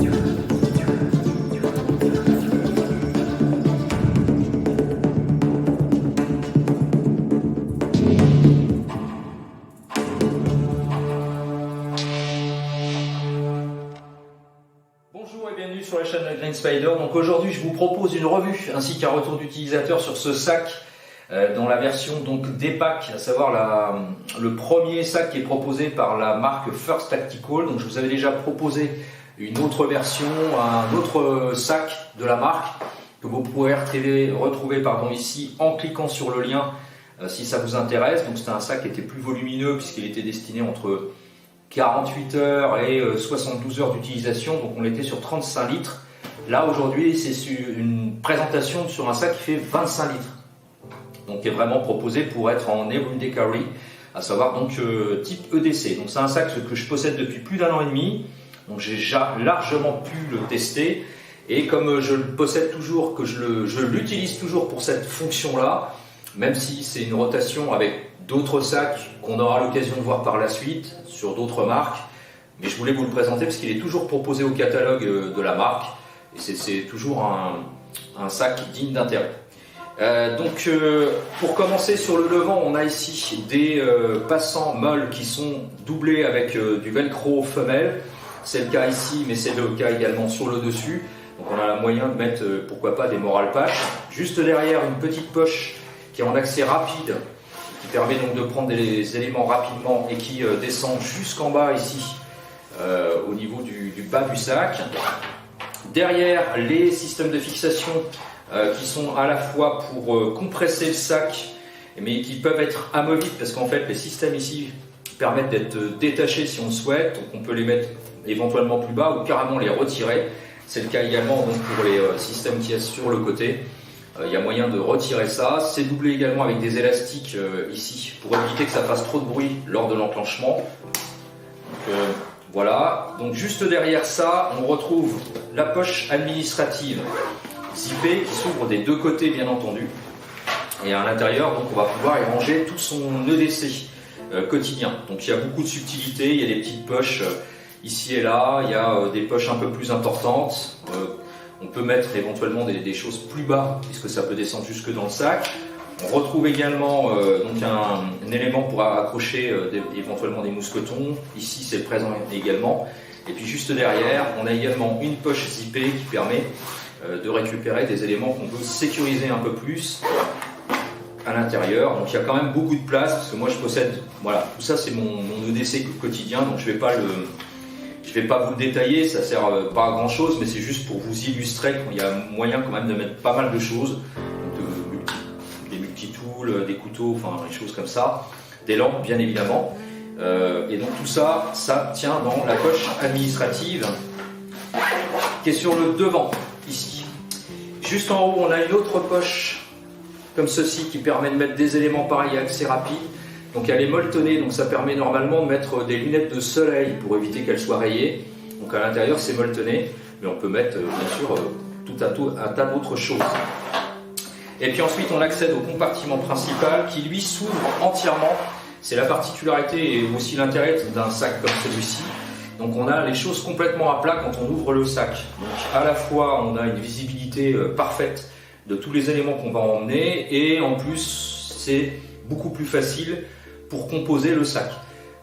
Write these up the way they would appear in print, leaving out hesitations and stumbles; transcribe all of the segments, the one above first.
Bonjour et bienvenue sur la chaîne de Green Spider. Donc aujourd'hui je vous propose une revue ainsi qu'un retour d'utilisateur sur ce sac dans la version donc D-Pack, à savoir le premier sac qui est proposé par la marque First Tactical. Donc je vous avais déjà proposé une autre version, un autre sac de la marque que vous pourrez retrouver ici en cliquant sur le lien si ça vous intéresse. Donc c'était un sac qui était plus volumineux puisqu'il était destiné entre 48 heures et 72 heures d'utilisation, donc on était sur 35 litres. Là aujourd'hui c'est une présentation sur un sac qui fait 25 litres, donc qui est vraiment proposé pour être en everyday carry, à savoir donc type EDC. Donc c'est un sac que je possède depuis plus d'1 an et demi, donc j'ai déjà largement pu le tester, et comme je le possède toujours, que je l'utilise toujours pour cette fonction là, même si c'est une rotation avec d'autres sacs qu'on aura l'occasion de voir par la suite sur d'autres marques, mais je voulais vous le présenter parce qu'il est toujours proposé au catalogue de la marque et c'est toujours un sac digne d'intérêt. Pour commencer sur le devant, on a ici des passants molles qui sont doublés avec du velcro femelle. C'est le cas ici, mais c'est le cas également sur le dessus. Donc on a le moyen de mettre pourquoi pas des moral patch. Juste derrière, une petite poche qui est en accès rapide, qui permet donc de prendre des éléments rapidement et qui descend jusqu'en bas ici au niveau du bas du sac. Derrière, les systèmes de fixation qui sont à la fois pour compresser le sac mais qui peuvent être amovibles parce qu'en fait les systèmes ici permettent d'être détachés si on le souhaite, donc on peut les mettre éventuellement plus bas ou carrément les retirer. C'est le cas également donc pour les systèmes qui sont sur le côté. Il y a moyen de retirer ça. C'est doublé également avec des élastiques ici pour éviter que ça fasse trop de bruit lors de l'enclenchement. Voilà. Donc juste derrière ça, on retrouve la poche administrative zippée qui s'ouvre des deux côtés bien entendu. Et à l'intérieur, donc on va pouvoir y ranger tout son EDC quotidien. Donc il y a beaucoup de subtilité. Il y a des petites poches ici et là. Il y a des poches un peu plus importantes. On peut mettre éventuellement des choses plus bas puisque ça peut descendre jusque dans le sac. On retrouve également donc un élément pour accrocher éventuellement des mousquetons. Ici c'est présent également. Et puis juste derrière, on a également une poche zippée qui permet de récupérer des éléments qu'on veut sécuriser un peu plus à l'intérieur. Donc il y a quand même beaucoup de place parce que moi je possède, voilà, tout ça c'est mon EDC quotidien, donc je vais pas vous le détailler, ça sert pas à grand chose, mais c'est juste pour vous illustrer qu'il y a moyen quand même de mettre pas mal de choses, des multi-tools, des couteaux, enfin des choses comme ça, des lampes bien évidemment. Et donc tout ça, ça tient dans la poche administrative qui est sur le devant, ici. Juste en haut, on a une autre poche comme ceci qui permet de mettre des éléments pareils assez rapides. Donc elle est molletonnée, donc ça permet normalement de mettre des lunettes de soleil pour éviter qu'elles soient rayées. Donc à l'intérieur c'est molletonné, mais on peut mettre bien sûr un tas d'autres choses. Et puis ensuite on accède au compartiment principal qui lui s'ouvre entièrement. C'est la particularité et aussi l'intérêt d'un sac comme celui-ci. Donc on a les choses complètement à plat quand on ouvre le sac. Donc à la fois on a une visibilité parfaite de tous les éléments qu'on va emmener et en plus c'est beaucoup plus facile pour composer le sac.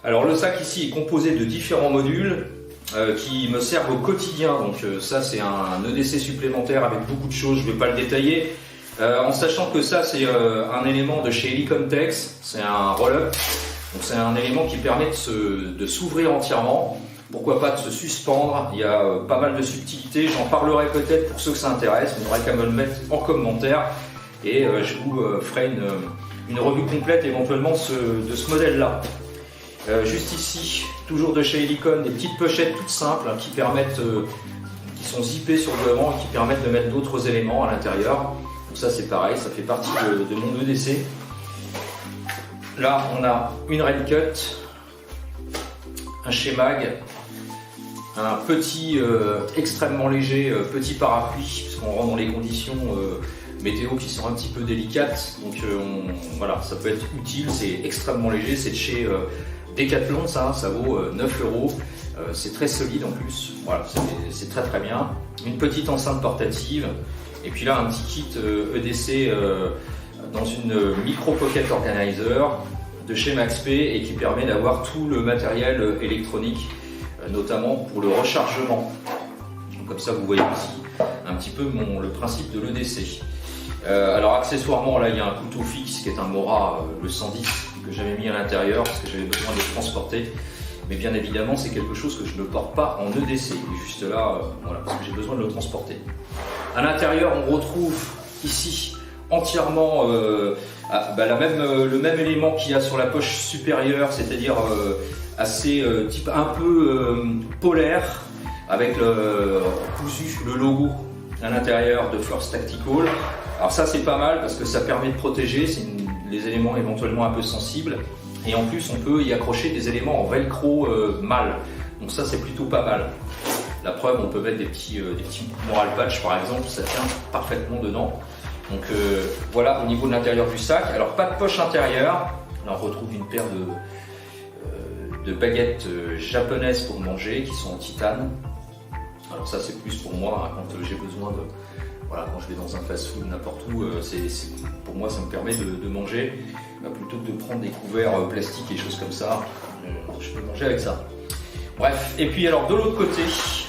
Alors le sac ici est composé de différents modules qui me servent au quotidien. Donc ça c'est un EDC supplémentaire avec beaucoup de choses, je ne vais pas le détailler. En sachant que ça c'est un élément de chez Helicon-Tex, c'est un roll-up. Donc c'est un élément qui permet de s'ouvrir entièrement. Pourquoi pas de se suspendre, il y a pas mal de subtilités, j'en parlerai peut-être pour ceux que ça intéresse, vous n'aurez qu'à me le mettre en commentaire et je vous ferai une revue complète éventuellement de ce modèle-là. Juste ici, toujours de chez Helicon, des petites pochettes toutes simples qui sont zippées sur le devant et qui permettent de mettre d'autres éléments à l'intérieur. Donc ça c'est pareil, ça fait partie de mon EDC. Là on a une raincoat, un Shemag, un petit extrêmement léger petit parapluie, puisqu'on rentre dans les conditions météo qui sont un petit peu délicates, donc voilà, ça peut être utile, c'est extrêmement léger, c'est de chez Decathlon, ça vaut 9 €. C'est très solide en plus, voilà, c'est très très bien. Une petite enceinte portative, et puis là un petit kit EDC dans une micro pocket organizer de chez Maxp et qui permet d'avoir tout le matériel électronique, notamment pour le rechargement. Donc, comme ça vous voyez aussi un petit peu le principe de l'EDC. Alors accessoirement là il y a un couteau fixe qui est un Mora le 110 que j'avais mis à l'intérieur parce que j'avais besoin de le transporter. Mais bien évidemment, c'est quelque chose que je ne porte pas en EDC. Il est juste là, voilà, parce que j'ai besoin de le transporter. À l'intérieur, on retrouve ici entièrement le même élément qu'il y a sur la poche supérieure, c'est-à-dire assez type un peu polaire, avec cousu le logo à l'intérieur de First Tactical. Alors ça, c'est pas mal parce que ça permet de protéger les éléments éventuellement un peu sensibles. Et en plus, on peut y accrocher des éléments en velcro mâle. Donc ça, c'est plutôt pas mal. La preuve, on peut mettre des petits moral patch par exemple, ça tient parfaitement dedans. Donc voilà au niveau de l'intérieur du sac. Alors pas de poche intérieure. Là, on retrouve une paire de baguettes japonaises pour manger qui sont en titane. Alors ça, c'est plus pour moi hein, quand j'ai besoin de... Voilà, quand je vais dans un fast-food n'importe où, pour moi ça me permet de manger plutôt que de prendre des couverts plastiques et choses comme ça. Je peux manger avec ça. Bref, et puis alors de l'autre côté,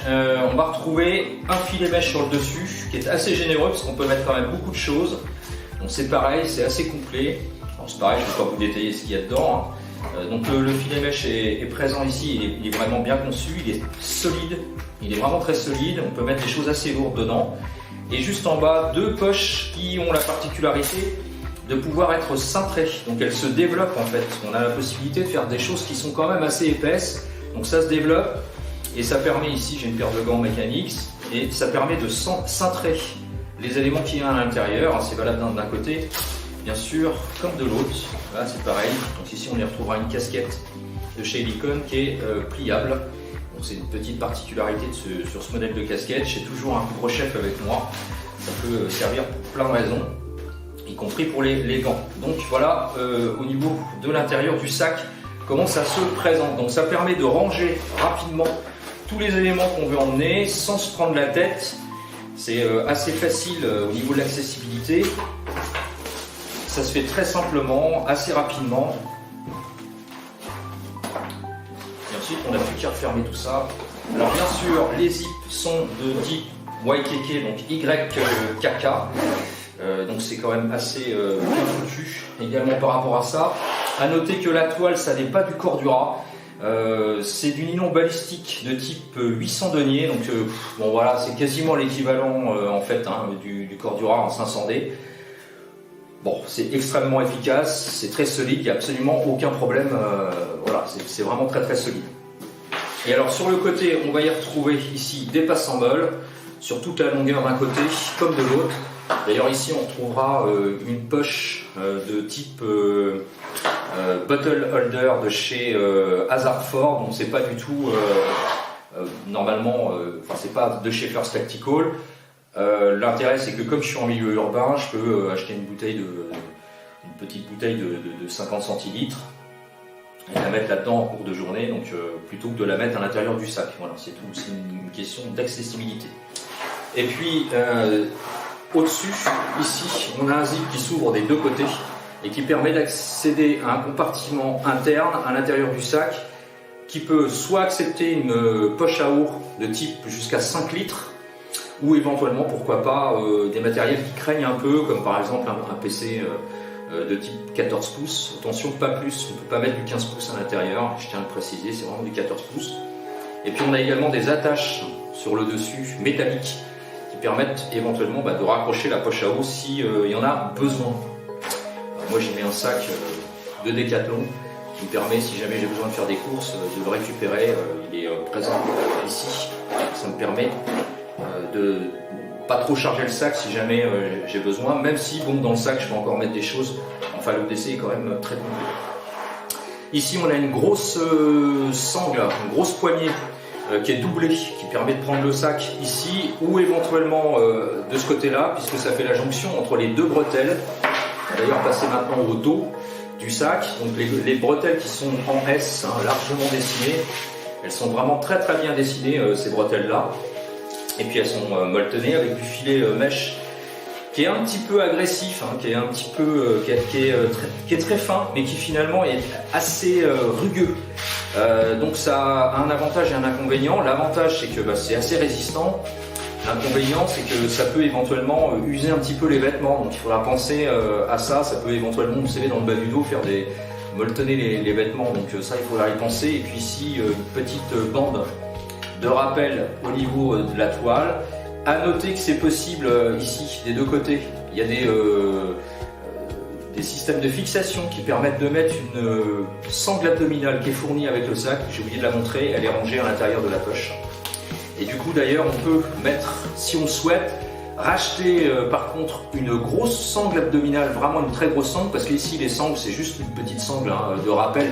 on va retrouver un filet mèche sur le dessus qui est assez généreux parce qu'on peut mettre quand même beaucoup de choses. Donc c'est pareil, c'est assez complet. Alors c'est pareil, je ne vais pas vous détailler ce qu'il y a dedans. Hein. Donc le filet mèche est présent ici, il est vraiment bien conçu, il est solide, il est vraiment très solide. On peut mettre des choses assez lourdes dedans. Et juste en bas, deux poches qui ont la particularité de pouvoir être cintrées. Donc elles se développent en fait. On a la possibilité de faire des choses qui sont quand même assez épaisses. Donc ça se développe et ça permet ici, j'ai une paire de gants mécaniques, et ça permet de cintrer les éléments qu'il y a à l'intérieur. C'est valable d'un côté, bien sûr, comme de l'autre. Là c'est pareil. Donc ici on y retrouvera une casquette de chez Helicon qui est pliable. C'est une petite particularité sur ce modèle de casquette. J'ai toujours un couvre-chef avec moi. Ça peut servir pour plein de raisons, y compris pour les gants. Donc voilà, au niveau de l'intérieur du sac, comment ça se présente. Donc ça permet de ranger rapidement tous les éléments qu'on veut emmener sans se prendre la tête. C'est assez facile au niveau de l'accessibilité. Ça se fait très simplement, assez rapidement. On n'a plus qu'à refermer tout ça. Alors bien sûr, les zips sont de type YKK, donc YKK. Donc c'est quand même assez bien foutu également par rapport à ça. A noter que la toile, ça n'est pas du Cordura. C'est du nylon balistique de type 800 deniers. Donc bon voilà, c'est quasiment l'équivalent en fait hein, du Cordura en 500D. Bon, c'est extrêmement efficace, c'est très solide, il n'y a absolument aucun problème. Voilà, c'est vraiment très très solide. Et alors sur le côté, on va y retrouver ici des passes symboles sur toute la longueur d'un côté comme de l'autre. D'ailleurs ici on retrouvera une poche de type bottle holder de chez Hazardford. Donc c'est pas du tout normalement, enfin c'est pas de chez First Tactical. L'intérêt c'est que comme je suis en milieu urbain, je peux acheter une petite bouteille de 50 centilitres et la mettre là-dedans en cours de journée, donc plutôt que de la mettre à l'intérieur du sac. Voilà, c'est tout, c'est une question d'accessibilité. Et puis au-dessus, ici, on a un zip qui s'ouvre des deux côtés et qui permet d'accéder à un compartiment interne à l'intérieur du sac qui peut soit accepter une poche à eau de type jusqu'à 5 litres ou éventuellement, pourquoi pas, des matériels qui craignent un peu, comme par exemple un PC de type 14 pouces. Attention, pas plus, on ne peut pas mettre du 15 pouces à l'intérieur, je tiens à le préciser, c'est vraiment du 14 pouces. Et puis on a également des attaches sur le dessus, métalliques, qui permettent éventuellement de raccrocher la poche à eau si il y en a besoin. Moi j'ai mis un sac de Decathlon qui me permet, si jamais j'ai besoin de faire des courses, de le récupérer. Il est présent ici, ça me permet de pas trop charger le sac si jamais j'ai besoin, même si bon, dans le sac je peux encore mettre des choses. Enfin le DC est quand même très complet. Ici on a une grosse sangle, une grosse poignée qui est doublée, qui permet de prendre le sac ici ou éventuellement de ce côté là, puisque ça fait la jonction entre les deux bretelles. On va d'ailleurs passer maintenant au dos du sac. Donc les bretelles qui sont en S, hein, largement dessinées, Elles sont vraiment très très bien dessinées, ces bretelles-là. Et puis elles sont molletonnées avec du filet mèche qui est un petit peu agressif, hein, qui est un petit peu, qui est très fin, mais qui finalement est assez rugueux. Donc ça a un avantage et un inconvénient. L'avantage, c'est que c'est assez résistant. L'inconvénient, c'est que ça peut éventuellement user un petit peu les vêtements. Donc il faudra penser à ça. Ça peut éventuellement, vous savez, dans le bas du dos, faire molletonner les vêtements. Donc ça, il faudra y penser. Et puis ici, une petite bande de rappel au niveau de la toile. À noter que c'est possible ici, des deux côtés. Il y a des systèmes de fixation qui permettent de mettre une sangle abdominale qui est fournie avec le sac. J'ai oublié de la montrer, elle est rangée à l'intérieur de la poche. Et du coup d'ailleurs on peut mettre, si on le souhaite, racheter par contre une grosse sangle abdominale, vraiment une très grosse sangle, parce qu'ici les sangles c'est juste une petite sangle de rappel,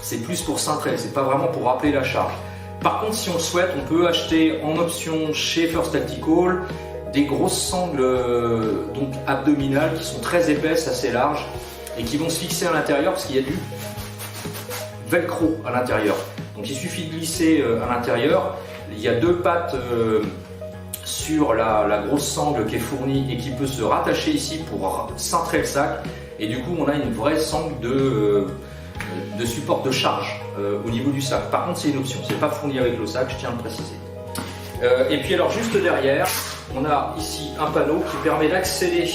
c'est plus pour cintrer, c'est pas vraiment pour rappeler la charge. Par contre si on le souhaite, on peut acheter en option chez First Tactical des grosses sangles donc abdominales qui sont très épaisses, assez larges et qui vont se fixer à l'intérieur parce qu'il y a du velcro à l'intérieur. Donc il suffit de glisser à l'intérieur. Il y a deux pattes sur la grosse sangle qui est fournie et qui peut se rattacher ici pour cintrer le sac. Et du coup, on a une vraie sangle de support de charge au niveau du sac. Par contre, c'est une option, c'est pas fourni avec le sac, je tiens à le préciser. Et puis alors, juste derrière, on a ici un panneau qui permet d'accéder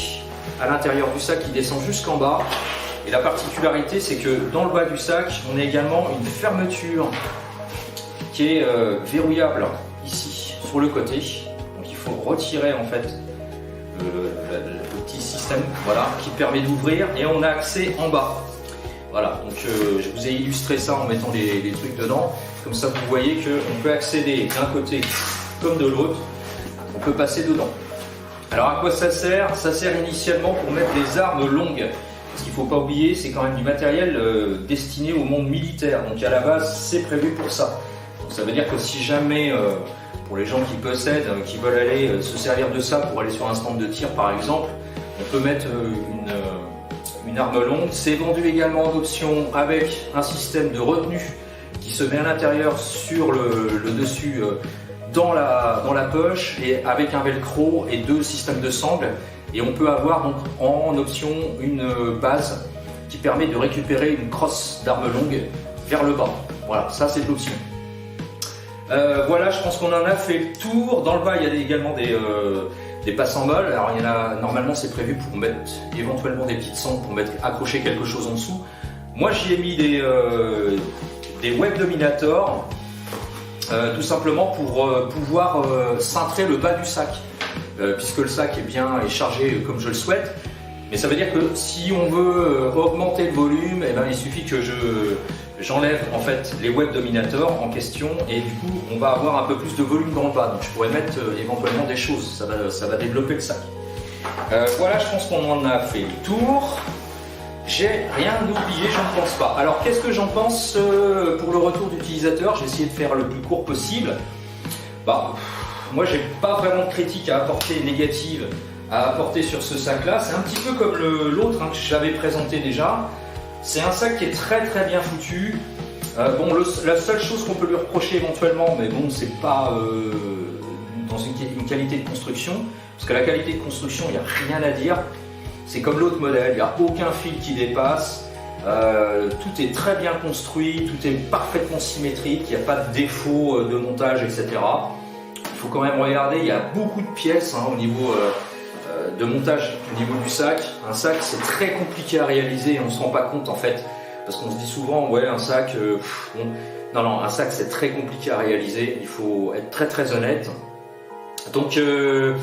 à l'intérieur du sac qui descend jusqu'en bas. Et la particularité, c'est que dans le bas du sac, on a également une fermeture qui est verrouillable ici sur le côté. Donc il faut retirer en fait le petit système, voilà, qui permet d'ouvrir et on a accès en bas. Voilà, donc je vous ai illustré ça en mettant les trucs dedans. Comme ça vous voyez qu'on peut accéder d'un côté comme de l'autre, on peut passer dedans. Alors à quoi ça sert? Ça sert initialement pour mettre des armes longues. Ce qu'il ne faut pas oublier, c'est quand même du matériel destiné au monde militaire. Donc à la base, c'est prévu pour ça. Donc ça veut dire que si jamais, pour les gens qui possèdent, qui veulent aller se servir de ça pour aller sur un stand de tir par exemple, on peut mettre une arme longue. C'est vendu également en option avec un système de retenue qui se met à l'intérieur sur le dessus dans la poche et avec un velcro et deux systèmes de sangles. Et on peut avoir donc en option une base qui permet de récupérer une crosse d'arme longue vers le bas. Voilà, ça c'est l'option. Voilà, je pense qu'on en a fait le tour. Dans le bas, il y a également des passes en molle. Alors, il y en a, normalement, c'est prévu pour mettre éventuellement des petites sangles pour accrocher quelque chose en dessous. Moi, j'y ai mis des web dominators, tout simplement pour pouvoir cintrer le bas du sac. Puisque le sac est chargé comme je le souhaite. Mais ça veut dire que si on veut augmenter le volume, eh ben, il suffit que j'enlève en fait les web dominators en question et du coup on va avoir un peu plus de volume dans le bas. Donc je pourrais mettre éventuellement des choses, ça va développer le sac. Voilà, je pense qu'on en a fait le tour. J'ai rien oublié, je ne pense pas. Alors qu'est-ce que j'en pense pour le retour d'utilisateur? J'ai essayé de faire le plus court possible. Moi, j'ai pas vraiment de critique à apporter négative à apporter sur ce sac-là. C'est un petit peu comme l'autre que j'avais présenté déjà. C'est un sac qui est très très bien foutu. La seule chose qu'on peut lui reprocher éventuellement, mais bon, c'est pas dans une qualité de construction, parce que la qualité de construction, il n'y a rien à dire. C'est comme l'autre modèle, il n'y a aucun fil qui dépasse. Tout est très bien construit, tout est parfaitement symétrique, il n'y a pas de défaut de montage, etc. Il faut quand même regarder, il y a beaucoup de pièces au niveau de montage au niveau du sac. Un sac c'est très compliqué à réaliser et on ne se rend pas compte en fait, parce qu'on se dit souvent ouais un sac, non, un sac c'est très compliqué à réaliser, il faut être très très honnête. Donc il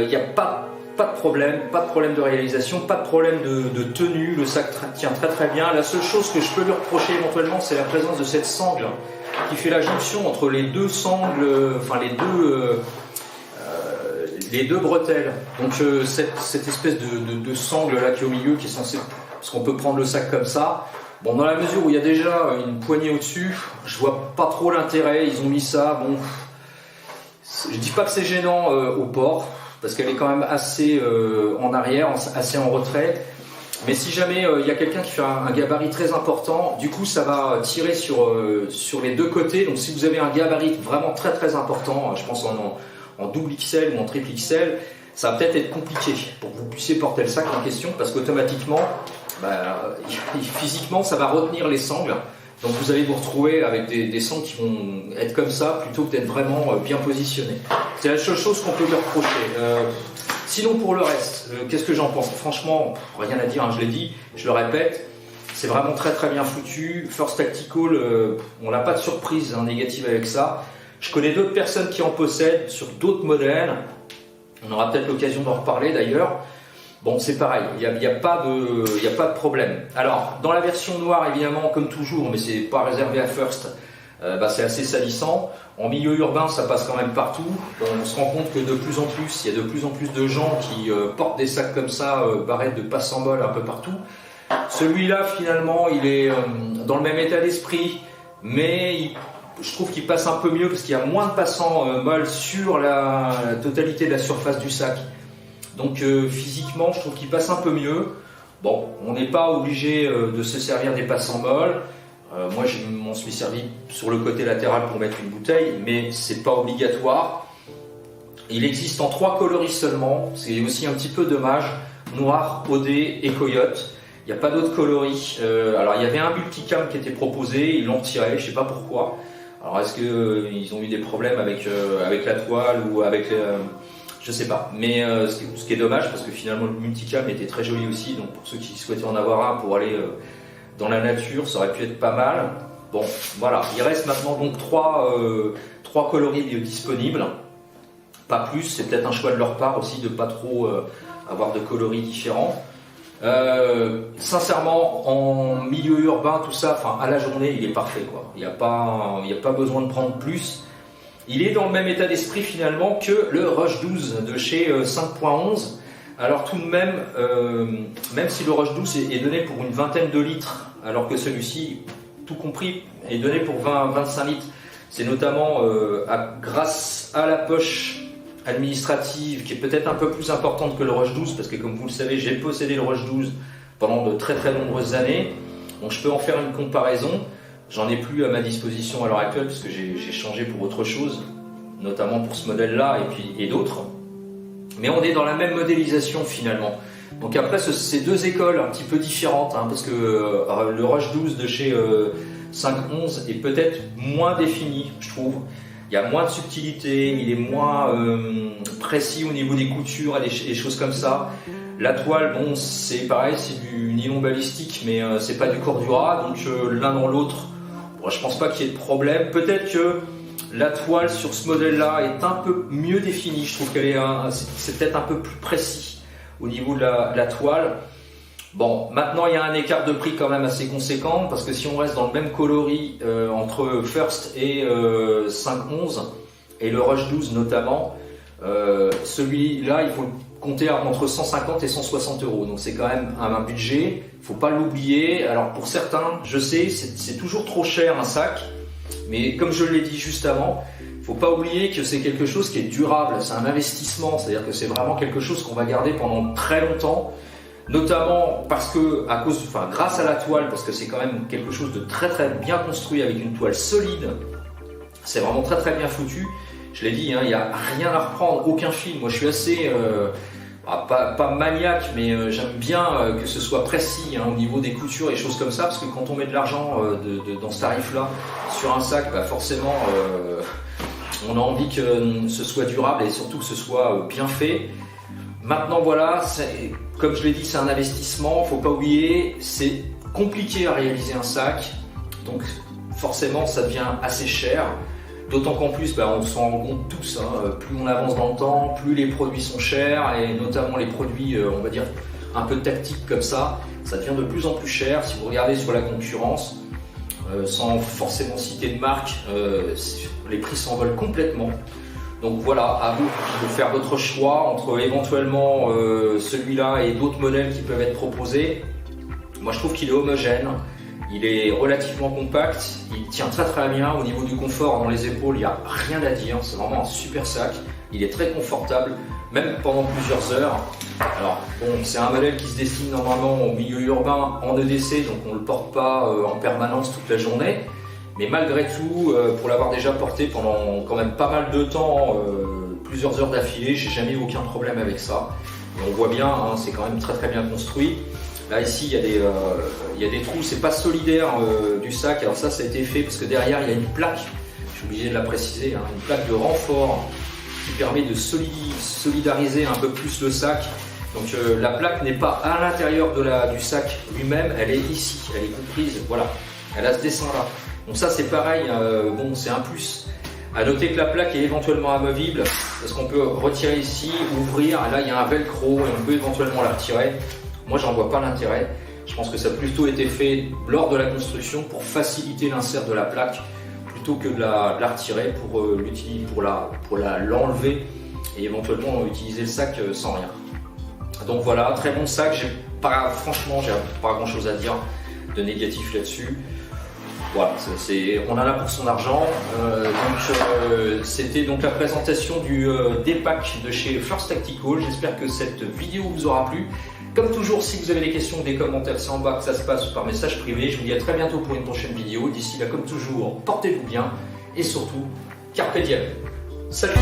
n'y a pas de problème de réalisation, pas de problème de tenue, le sac tient très très bien. La seule chose que je peux lui reprocher éventuellement, c'est la présence de cette sangle qui fait la jonction entre les deux sangles, enfin les deux bretelles. Donc cette espèce de sangle là qui est au milieu, qui est censée, parce qu'on peut prendre le sac comme ça. Bon, dans la mesure où il y a déjà une poignée au-dessus, je vois pas trop l'intérêt. Ils ont mis ça. Bon, je dis pas que c'est gênant au port, parce qu'elle est quand même assez en arrière, assez en retrait. Mais si jamais il y a quelqu'un qui fait un gabarit très important, du coup ça va tirer sur les deux côtés. Donc si vous avez un gabarit vraiment très très important, je pense en double XL ou en triple XL, ça va peut-être être compliqué pour que vous puissiez porter le sac en question, parce qu'automatiquement, physiquement, ça va retenir les sangles. Donc vous allez vous retrouver avec des sangles qui vont être comme ça, plutôt que d'être vraiment bien positionnés. C'est la seule chose qu'on peut lui reprocher. Sinon pour le reste, qu'est-ce que j'en pense? Franchement, rien à dire, hein, je l'ai dit, je le répète, c'est vraiment très très bien foutu. First Tactical, on n'a pas de surprise négative avec ça. Je connais d'autres personnes qui en possèdent sur d'autres modèles. On aura peut-être l'occasion d'en reparler d'ailleurs. Bon, c'est pareil, il n'y a pas de problème. Alors, dans la version noire, évidemment, comme toujours, mais c'est pas réservé à First, c'est assez salissant. En milieu urbain, ça passe quand même partout. On se rend compte que de plus en plus, il y a de plus en plus de gens qui portent des sacs comme ça, barrettes de passe en bol un peu partout. Celui-là, finalement, il est dans le même état d'esprit, mais je trouve qu'il passe un peu mieux parce qu'il y a moins de passants molles sur la totalité de la surface du sac. Donc physiquement, je trouve qu'il passe un peu mieux. Bon, on n'est pas obligé de se servir des passants molles. Moi, je m'en suis servi sur le côté latéral pour mettre une bouteille, mais c'est pas obligatoire. Il existe en 3 coloris seulement. C'est aussi un petit peu dommage. Noir, OD et Coyote. Il n'y a pas d'autres coloris. Alors, il y avait un multicam qui était proposé. Ils l'ont retiré. Je sais pas pourquoi. Alors, est-ce qu'ils ont eu des problèmes avec la toile ou avec... je sais pas, mais ce qui est dommage parce que finalement le multicam était très joli aussi, donc pour ceux qui souhaitaient en avoir un pour aller dans la nature, ça aurait pu être pas mal. Bon, voilà, il reste maintenant donc 3 coloris disponibles, pas plus, c'est peut-être un choix de leur part aussi de pas trop avoir de coloris différents. Sincèrement, en milieu urbain, tout ça, enfin à la journée, il est parfait quoi. Il n'y a pas besoin de prendre plus. Il est dans le même état d'esprit finalement que le Rush 12 de chez 5.11. Alors tout de même, même si le Rush 12 est donné pour une vingtaine de litres, alors que celui-ci, tout compris, est donné pour 20-25 litres, c'est notamment grâce à la poche administrative qui est peut-être un peu plus importante que le Rush 12, parce que comme vous le savez, j'ai possédé le Rush 12 pendant de très très nombreuses années, donc je peux en faire une comparaison. J'en ai plus à ma disposition à l'heure actuelle parce que j'ai changé pour autre chose, notamment pour ce modèle-là et d'autres. Mais on est dans la même modélisation finalement. Donc après, c'est 2 écoles un petit peu différentes, hein, parce que le Rush 12 de chez 5.11 est peut-être moins défini, je trouve. Il y a moins de subtilité, il est moins précis au niveau des coutures et des choses comme ça. La toile, bon, c'est pareil, c'est du nylon balistique, mais c'est pas du Cordura, donc l'un dans l'autre, bon, je pense pas qu'il y ait de problème. Peut-être que la toile sur ce modèle-là est un peu mieux définie. Je trouve qu'elle c'est peut-être un peu plus précis au niveau de la toile. Bon, maintenant il y a un écart de prix quand même assez conséquent parce que si on reste dans le même coloris entre First et 5.11 et le Rush 12 notamment, celui-là il faut compter entre 150 et 160 euros. Donc c'est quand même un budget, faut pas l'oublier. Alors pour certains, je sais, c'est toujours trop cher un sac, mais comme je l'ai dit juste avant, faut pas oublier que c'est quelque chose qui est durable, c'est un investissement, c'est-à-dire que c'est vraiment quelque chose qu'on va garder pendant très longtemps, notamment parce que grâce à la toile, parce que c'est quand même quelque chose de très très bien construit avec une toile solide, c'est vraiment très très bien foutu. Je l'ai dit, hein, il n'y a rien à reprendre, aucun fil. Moi je suis assez, pas maniaque, mais j'aime bien que ce soit précis au niveau des coutures et choses comme ça, parce que quand on met de l'argent dans ce tarif-là sur un sac, forcément on a envie que ce soit durable et surtout que ce soit bien fait. Maintenant voilà, comme je l'ai dit, c'est un investissement, faut pas oublier, c'est compliqué à réaliser un sac, donc forcément ça devient assez cher. D'autant qu'en plus, on s'en rend compte tous, plus on avance dans le temps, plus les produits sont chers, et notamment les produits, on va dire, un peu tactiques comme ça devient de plus en plus cher. Si vous regardez sur la concurrence, sans forcément citer de marque, les prix s'envolent complètement. Donc voilà, à vous de faire votre choix entre éventuellement celui-là et d'autres modèles qui peuvent être proposés. Moi je trouve qu'il est homogène. Il est relativement compact, il tient très très bien au niveau du confort dans les épaules, il n'y a rien à dire, c'est vraiment un super sac, il est très confortable, même pendant plusieurs heures. Alors bon, c'est un modèle qui se destine normalement au milieu urbain en EDC, donc on ne le porte pas en permanence toute la journée. Mais malgré tout, pour l'avoir déjà porté pendant quand même pas mal de temps, plusieurs heures d'affilée, j'ai jamais eu aucun problème avec ça. Et on voit bien, hein, c'est quand même très très bien construit. Là ici, il y a des trous, c'est pas solidaire du sac. Alors ça a été fait parce que derrière il y a une plaque, je suis obligé de la préciser, hein, une plaque de renfort qui permet de solidariser un peu plus le sac. Donc la plaque n'est pas à l'intérieur du sac lui-même, elle est ici, elle est comprise, voilà, elle a ce dessin là. Donc ça c'est pareil, bon c'est un plus. À noter que la plaque est éventuellement amovible, parce qu'on peut retirer ici, ouvrir, et là il y a un velcro et on peut éventuellement la retirer. Moi j'en vois pas l'intérêt, je pense que ça a plutôt été fait lors de la construction pour faciliter l'insert de la plaque, plutôt que de la retirer pour l'enlever et éventuellement utiliser le sac sans rien. Donc voilà, très bon sac, franchement j'ai pas grand chose à dire de négatif là-dessus. Voilà, on en a pour son argent. C'était donc la présentation du D-Pack de chez First Tactical. J'espère que cette vidéo vous aura plu. Comme toujours, si vous avez des questions ou des commentaires, c'est en bas que ça se passe par message privé. Je vous dis à très bientôt pour une prochaine vidéo. D'ici là, comme toujours, portez-vous bien et surtout, carpe diem. Salut!